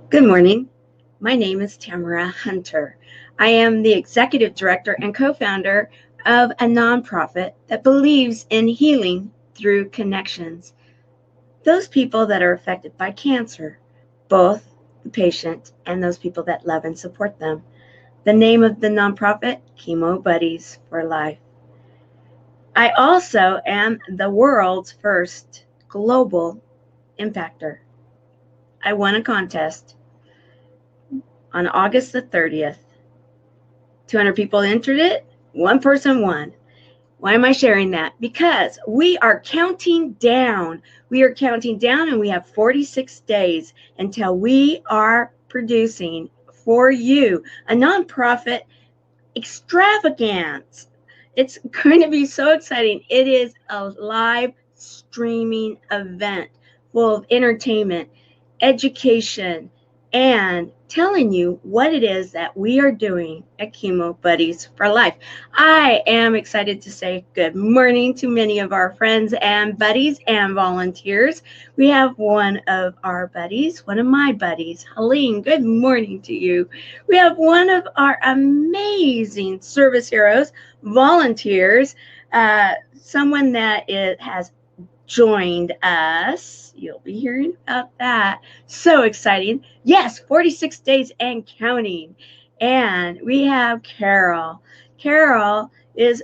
Good morning. My name is Tamara Hunter. I am the executive director and co-founder of a nonprofit that believes in healing through connections. Those people that are affected by cancer, both the patient and those people that love and support them. The name of the nonprofit, Chemo Buddies for Life. I also am the world's first global impactor. I won a contest on August the 30th. 200 people entered it, one person won. Why am I sharing that? Because we are counting down. We are counting down, and we have 46 days until we are producing for you a nonprofit extravaganza. It's going to be so exciting. It is a live streaming event full of entertainment, education, and telling you what it is that we are doing at Chemo Buddies for Life. I am excited to say good morning to many of our friends and buddies and volunteers. We have one of our buddies, one of my buddies, Helene. Good morning to you. We have one of our amazing service heroes, volunteers, someone that has joined us. You'll be hearing about that. So exciting. Yes, 46 days and counting. And we have Carol. Carol is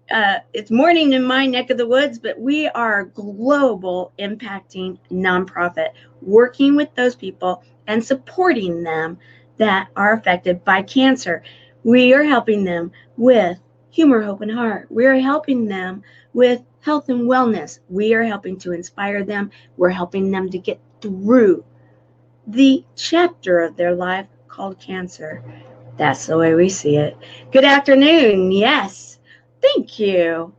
it's morning in my neck of the woods, but we are a global impacting nonprofit working with those people and supporting them that are affected by cancer. We are helping them with humor, hope, and heart. We are helping them with health and wellness. We are helping to inspire them. We're helping them to get through the chapter of their life called cancer. That's the way we see it. Good afternoon. Yes. Thank you.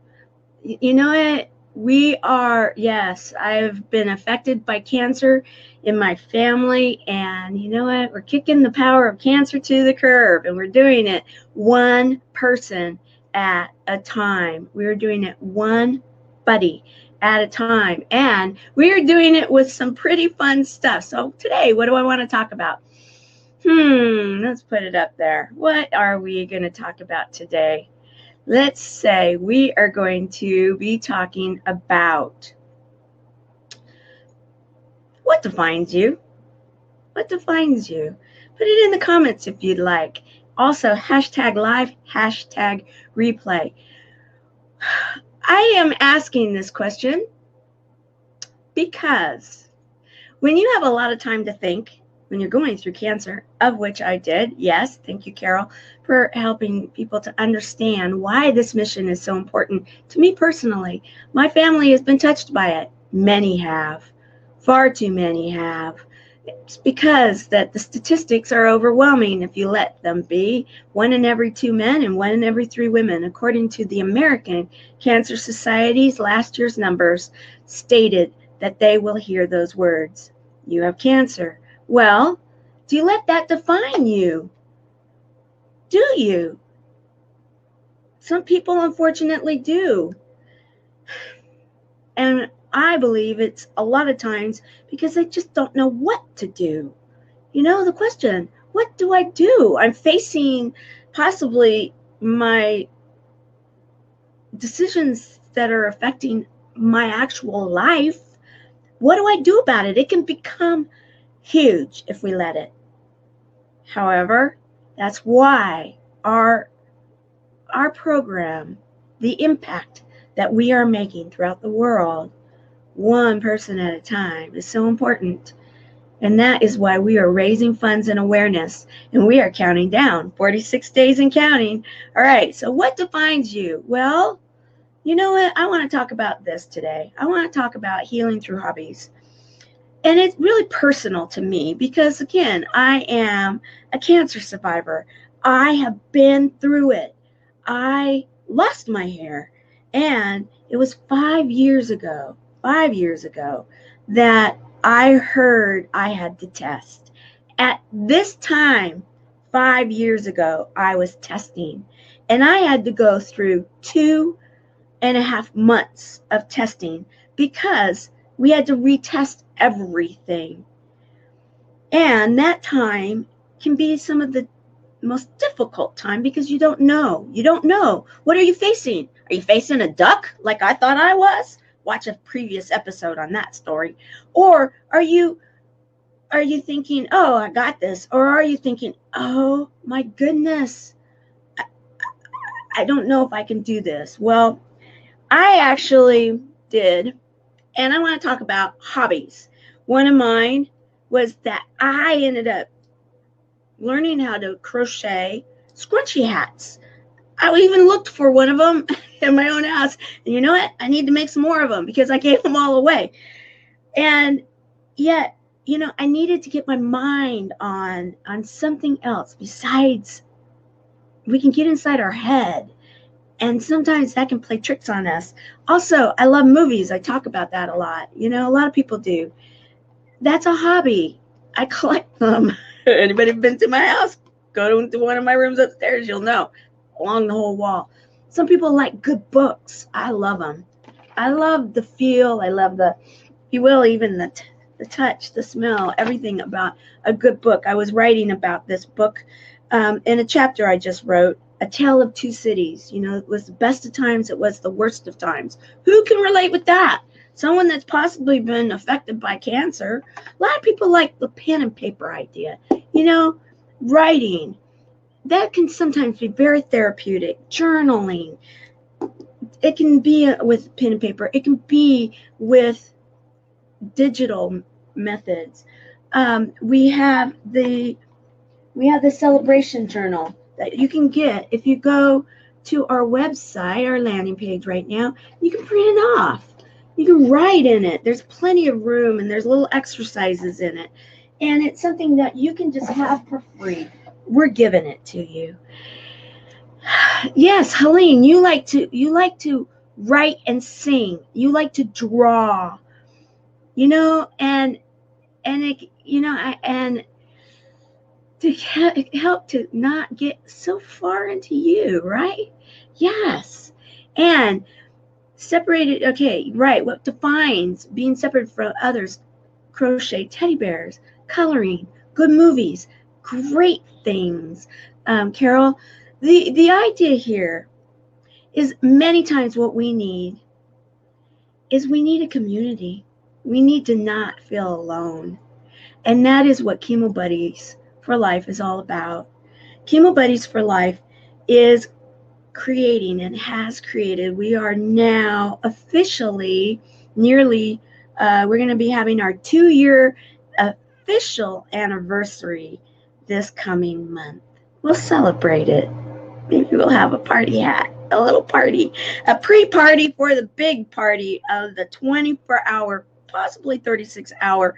You know what? Yes, I've been affected by cancer in my family. And you know what? We're kicking the power of cancer to the curb. And we're doing it one person at a time. We're doing it one buddy at a time. And we are doing it with some pretty fun stuff. So today, what do I want to talk about? Let's put it up there. What are we going to talk about today? Let's say we are going to be talking about what defines you. What defines you? Put it in the comments if you'd like. Also, hashtag live, hashtag replay. I am asking this question because when you have a lot of time to think, when you're going through cancer, of which I did, yes, thank you, Carol, for helping people to understand why this mission is so important to me personally. My family has been touched by it. Many have. Far too many have. It's because that the statistics are overwhelming if you let them be. 1 in every 2 men and 1 in every 3 women, according to the American Cancer Society's last year's numbers, stated that they will hear those words. You have cancer. Well, do you let that define you? Do you? Some people unfortunately do. And I believe it's a lot of times because they just don't know what to do. You know, the question, what do I do? I'm facing possibly my decisions that are affecting my actual life. What do I do about it? It can become huge if we let it. However, that's why our program, the impact that we are making throughout the world, one person at a time, is so important. And that is why we are raising funds and awareness, and we are counting down 46 days and counting. All right, so what defines you? Well, you know what? I want to talk about this today. I want to talk about healing through hobbies. And it's really personal to me because, again, I am a cancer survivor. I have been through it. I lost my hair. And it was 5 years ago, that I heard I had to test. At this time, 5 years ago, I was testing. And I had to go through 2.5 months of testing because we had to retest everything. And that time can be some of the most difficult time because you don't know. You don't know. What are you facing? Are you facing a duck like I thought I was? Watch a previous episode on that story. Or are you thinking, oh, I got this? Or are you thinking, oh my goodness, I don't know if I can do this? Well, I actually did. And I want to talk about hobbies. One of mine was that I ended up learning how to crochet scrunchie hats. I even looked for one of them in my own house. And you know what? I need to make some more of them because I gave them all away. And yet, I needed to get my mind on something else besides we can get inside our head. And sometimes that can play tricks on us. Also, I love movies. I talk about that a lot. A lot of people do. That's a hobby. I collect them. Anybody been to my house? Go to one of my rooms upstairs, you'll know. Along the whole wall. Some people like good books. I love them. I love the feel. I love even the touch, the smell, everything about a good book. I was writing about this book in a chapter I just wrote, A Tale of Two Cities. It was the best of times. It was the worst of times. Who can relate with that? Someone that's possibly been affected by cancer. A lot of people like the pen and paper idea. Writing. That can sometimes be very therapeutic. Journaling. It can be with pen and paper. It can be with digital methods. We have the celebration journal that you can get if you go to our website, our landing page right now. You can print it off. You can write in it. There's plenty of room and there's little exercises in it. And it's something that you can just have for free. We're giving it to you. Yes, Helene, you like to write and sing. You like to draw. And to help to not get so far into you, right? Yes. And separated, okay, right. What defines being separate from others? Crochet teddy bears, coloring, good movies, great things. Carol, the idea here is many times what we need is we need a community. We need to not feel alone. And that is what Chemo Buddies for Life is all about. Chemo Buddies for Life is creating and has created. We are now officially we're going to be having our 2-year official anniversary this coming month. We'll celebrate it. Maybe we'll have a party hat, a little party, a pre-party for the big party of the 24-hour, possibly 36-hour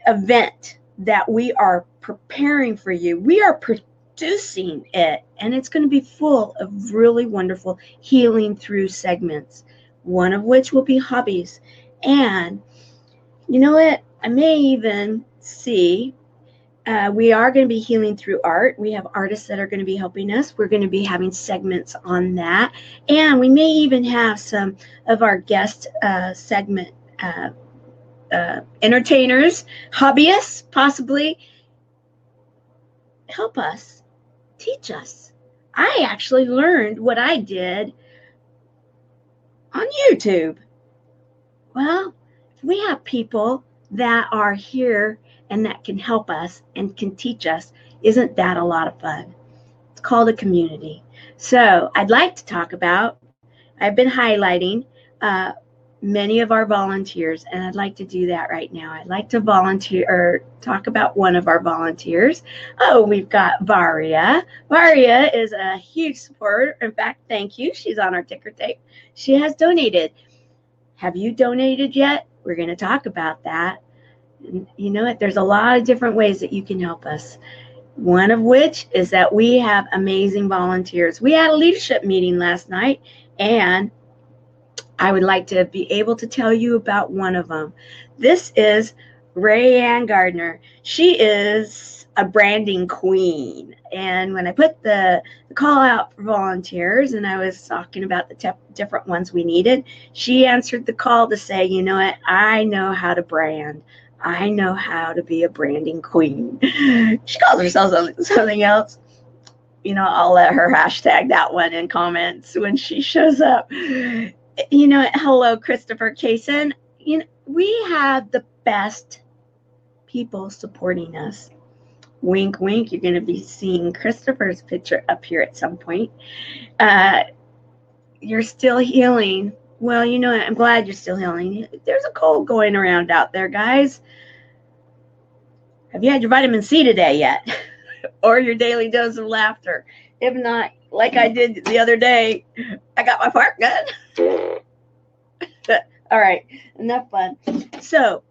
event that we are preparing for you. We are producing it, and it's going to be full of really wonderful healing through segments, one of which will be hobbies. And you know what? I may even see we are going to be healing through art. We have artists that are going to be helping us. We're going to be having segments on that. And we may even have some of our guest segment entertainers, hobbyists, possibly help us, teach us. I actually learned what I did on YouTube. Well, we have people that are here and that can help us and can teach us. Isn't that a lot of fun? It's called a community. So I'd like to talk about, I've been highlighting many of our volunteers, and I'd like to do that right now. I'd like to talk about one of our volunteers. Oh, we've got Varia. Varia is a huge supporter. In fact, thank you. She's on our ticker tape. She has donated. Have you donated yet? We're going to talk about that. You know what? There's a lot of different ways that you can help us. One of which is that we have amazing volunteers. We had a leadership meeting last night, and I would like to be able to tell you about one of them. This is Rayanne Gardner. She is a branding queen. And when I put the call out for volunteers and I was talking about the different ones we needed, she answered the call to say, you know what, I know how to brand. I know how to be a branding queen. She calls herself something else. I'll let her hashtag that one in comments when she shows up. Hello, Christopher Kaysen. We have the best people supporting us. Wink, wink. You're going to be seeing Christopher's picture up here at some point. You're still healing. Well, I'm glad you're still healing. There's a cold going around out there, guys. Have you had your vitamin C today yet? Or your daily dose of laughter? If not, like I did the other day, I got my fart gun. All right, enough fun. So,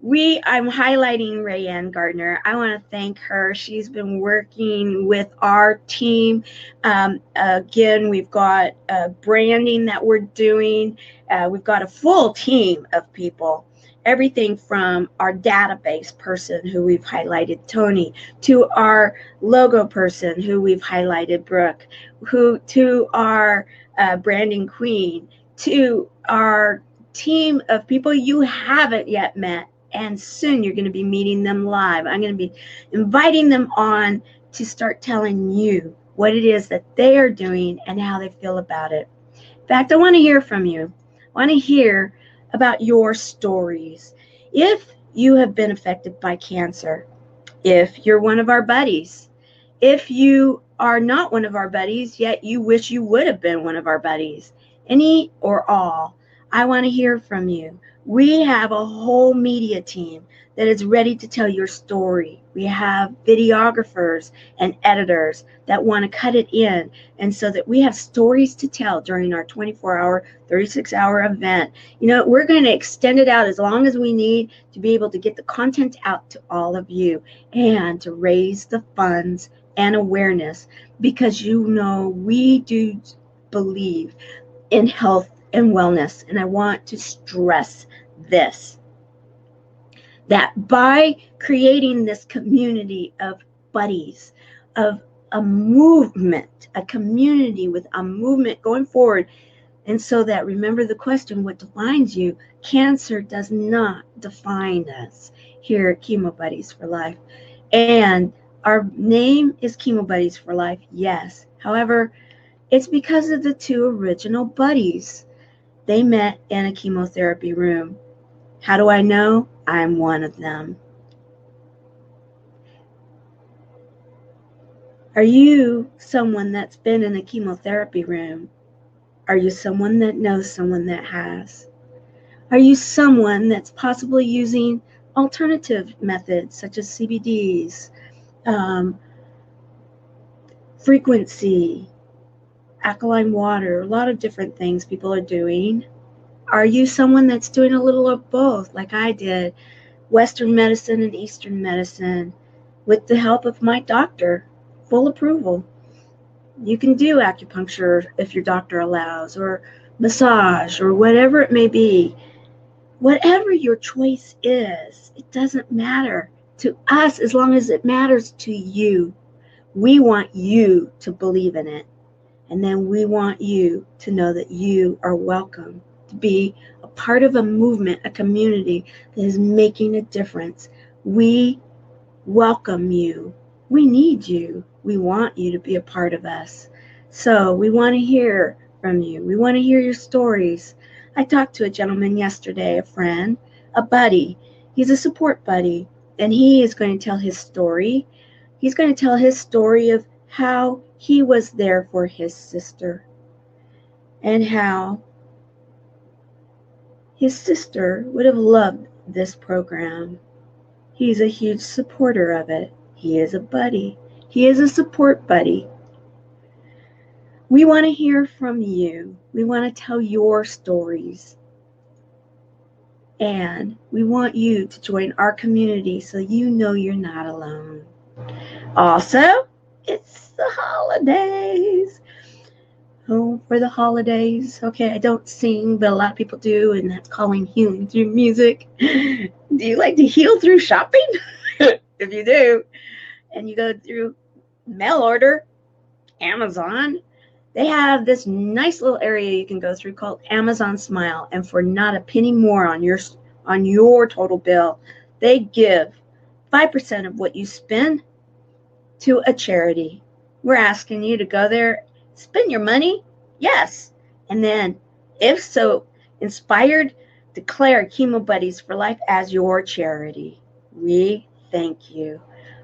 I'm highlighting Rayanne Gardner. I want to thank her. She's been working with our team. Again, we've got branding that we're doing. We've got a full team of people. Everything from our database person who we've highlighted, Tony, to our logo person who we've highlighted, Brooke, to our branding queen, to our team of people you haven't yet met. And soon you're going to be meeting them live. I'm going to be inviting them on to start telling you what it is that they are doing and how they feel about it. In fact, I want to hear from you. I want to hear about your stories. If you have been affected by cancer, if you're one of our buddies, if you are not one of our buddies, yet you wish you would have been one of our buddies, any or all, I want to hear from you. We have a whole media team that is ready to tell your story. We have videographers and editors that want to cut it in, and so that we have stories to tell during our 24-hour, 36-hour event. We're going to extend it out as long as we need to be able to get the content out to all of you and to raise the funds and awareness, because we do believe in health and wellness. And I want to stress this, that by creating this community of buddies, of a movement, a community with a movement going forward, and so that, remember the question, what defines you? Cancer does not define us here at Chemo Buddies for Life. And our name is Chemo Buddies for Life, yes. However, it's because of the two original buddies. They met in a chemotherapy room. How do I know? I'm one of them. Are you someone that's been in a chemotherapy room? Are you someone that knows someone that has? Are you someone that's possibly using alternative methods such as CBDs, frequency, alkaline water, a lot of different things people are doing? Are you someone that's doing a little of both, like I did, Western medicine and Eastern medicine, with the help of my doctor, full approval? You can do acupuncture if your doctor allows, or massage, or whatever it may be. Whatever your choice is, it doesn't matter to us as long as it matters to you. We want you to believe in it. And then we want you to know that you are welcome to be a part of a movement, a community that is making a difference. We welcome you. We need you. We want you to be a part of us. So we want to hear from you. We want to hear your stories. I talked to a gentleman yesterday, a friend, a buddy. He's a support buddy, and he is going to tell his story. He's going to tell his story of how he was there for his sister and how his sister would have loved this program. He's a huge supporter of it. He is a buddy. He is a support buddy. We want to hear from you. We want to tell your stories. And we want you to join our community so you know you're not alone. Also, it's the holidays. Oh, for the holidays. Okay, I don't sing, but a lot of people do, and that's calling healing through music. Do you like to heal through shopping? If you do, and you go through mail order, Amazon, they have this nice little area you can go through called Amazon Smile, and for not a penny more on your total bill, They give 5% of what you spend to a charity. We're asking you to go there, spend your money, yes. And then, if so inspired, declare Chemo Buddies for Life as your charity. We thank you.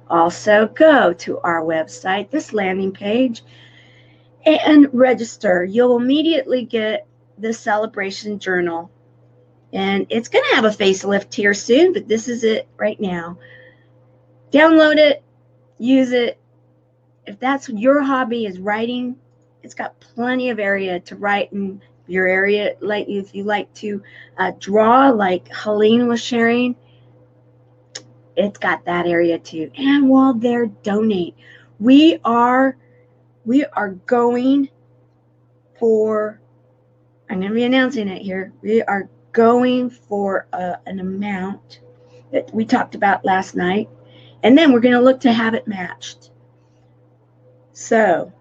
Also, go to our website, this landing page, and register. You'll immediately get the celebration journal. And it's going to have a facelift here soon, but this is it right now. Download it, use it. If that's your hobby is writing, it's got plenty of area to write in your area. Like if you like to draw, like Helene was sharing, it's got that area too. And while there, donate. We are going for, I'm going to be announcing it here. We are going for an amount that we talked about last night. And then we're going to look to have it matched. So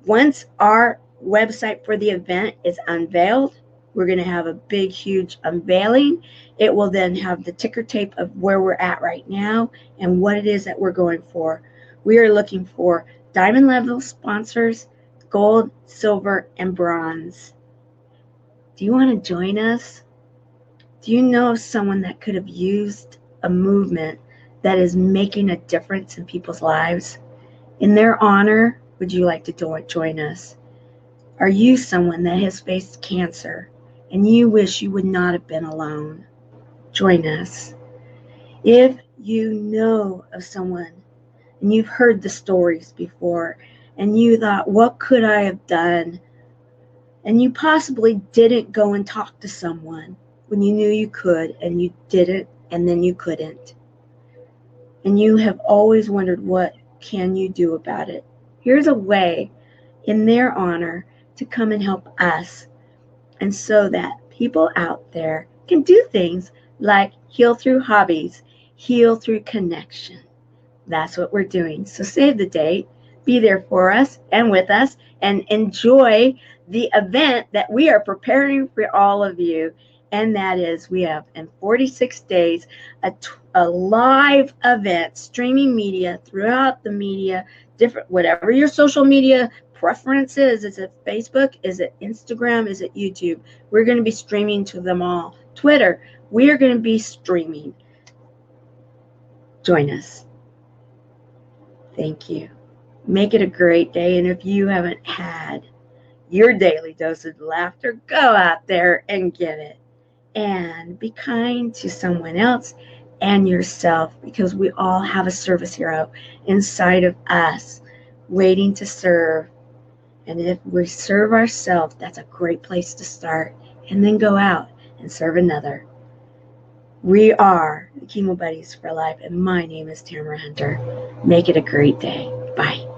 once our website for the event is unveiled, we're going to have a big, huge unveiling. It will then have the ticker tape of where we're at right now and what it is that we're going for. We are looking for diamond level sponsors, gold, silver, and bronze. Do you want to join us? Do you know of someone that could have used a movement that is making a difference in people's lives? In their honor, would you like to join us? Are you someone that has faced cancer and you wish you would not have been alone? Join us. If you know of someone and you've heard the stories before and you thought, what could I have done? And you possibly didn't go and talk to someone when you knew you could and you didn't, and then you couldn't. And you have always wondered, what can you do about it? Here's a way in their honor to come and help us, and so that people out there can do things like heal through hobbies, heal through connection. That's what we're doing. So save the date, be there for us and with us, and enjoy the event that we are preparing for all of you. And that is, we have in 46 days a live event, streaming media throughout the media, different, whatever your social media preference is. Is it Facebook? Is it Instagram? Is it YouTube? We're going to be streaming to them all. Twitter, we are going to be streaming. Join us. Thank you. Make it a great day. And if you haven't had your daily dose of laughter, go out there and get it. And be kind to someone else and yourself, because we all have a service hero inside of us waiting to serve. And if we serve ourselves, that's a great place to start. And then go out and serve another. We are the Chemo Buddies for Life, and my name is Tamara Hunter. Make it a great day. Bye.